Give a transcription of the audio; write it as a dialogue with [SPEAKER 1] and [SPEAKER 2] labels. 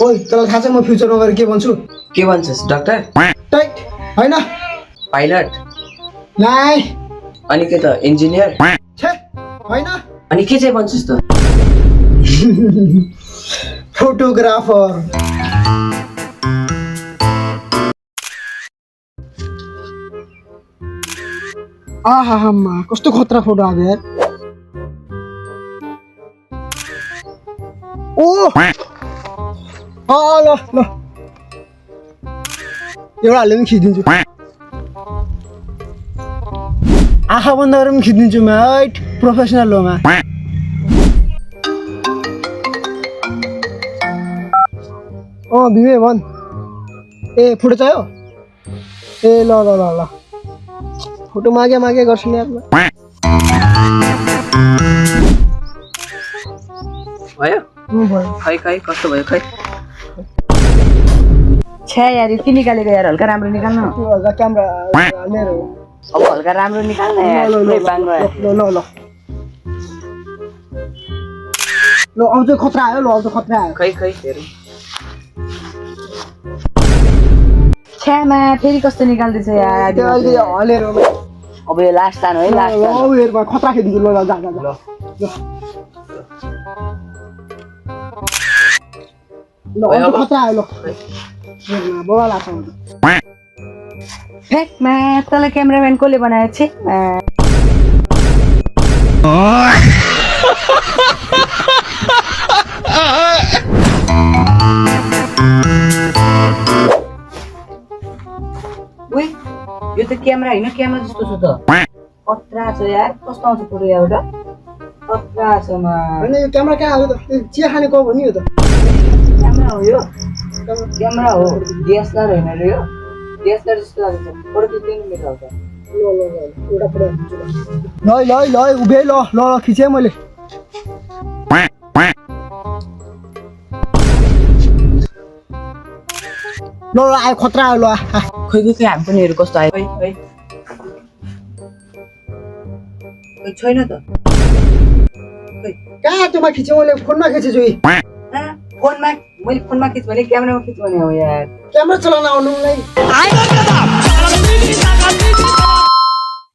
[SPEAKER 1] ओइ तँलाई थाहा छ म फ्युचरमा गएर के भन्छु?
[SPEAKER 2] के भन्छस् डाक्टर?
[SPEAKER 1] टाइट हैन
[SPEAKER 2] पाइलट?
[SPEAKER 1] नाइ
[SPEAKER 2] अनि के त इन्जिनियर?
[SPEAKER 1] छे हैन
[SPEAKER 2] अनि के चाहिँ भन्छस् त?
[SPEAKER 1] फोटोग्राफर। आहाहाम्मा कस्तो खतरा फोटो आयो यार। ओ ल ल एउटा हाल्यो पनि खिचिदिन्छु। आँखा बन्द गरेर पनि खिचिदिन्छु म हैट प्रोफेसनल हो म। बिमे भन्। ए फोटो चाहियो? ए ल ल ल ल फोटो मागे गर्छु नि यार।
[SPEAKER 2] भयो?
[SPEAKER 1] भयो।
[SPEAKER 2] खै कस्तो भयो खै?
[SPEAKER 3] छ्या यार यो के निकालेको यार हल्का राम्रो निकाल्नु।
[SPEAKER 1] त्यो हल्का क्यामेरा हालेर हो।
[SPEAKER 3] अब हल्का राम्रो निकाल्न यार।
[SPEAKER 1] ल आउँछ खतरा आयो ल आउँछ खतरा आयो।
[SPEAKER 2] खै हेरौँ।
[SPEAKER 3] छ्यामा फेरि कस्तो निकाल्दैछ यार।
[SPEAKER 1] त्यो अहिले हलेर हो।
[SPEAKER 3] अब यो लास्ट तान है लास्ट तान।
[SPEAKER 1] ल हेर खतरा खिच्दिन्छु ल जा ल आउँछ खतरा आयो ल। बगा लाग्छ।
[SPEAKER 3] फ्याकमा तँलाई क्यामेराम्यान कसले बनाएको छ? उइ यो त क्यामेरा होइन क्यामेरा जस्तो छ त। खतरा छ यार कस्तो आउँछ फोटो यहाँबाट? खतरा छ म।
[SPEAKER 1] होइन यो क्यामेरा कहाँ आयो त? चिया खाने कप हो नि यो त।
[SPEAKER 3] क्यामेरा हो यो? क्यामेरा हो डिएसएलआर होइन र यो? डिएसएलआर जस्तो लाग्छ फोटो खिच्दैन मेरो त।
[SPEAKER 1] एउटा फोटो ल उभे ल खिचेँ मैले। ल आयो खतरा आयो ल।
[SPEAKER 3] खै हामी पनि हेरौँ कस्तो आयो। खै छैन त।
[SPEAKER 1] कहाँ त्योमा खिचेँ मैले फोनमा खिचेछु।
[SPEAKER 3] फोनमा मैले फोनमा खिच भने क्यामेरामा खिच भने हो यार।
[SPEAKER 1] क्यामेरा चलाउन आउनु मलाई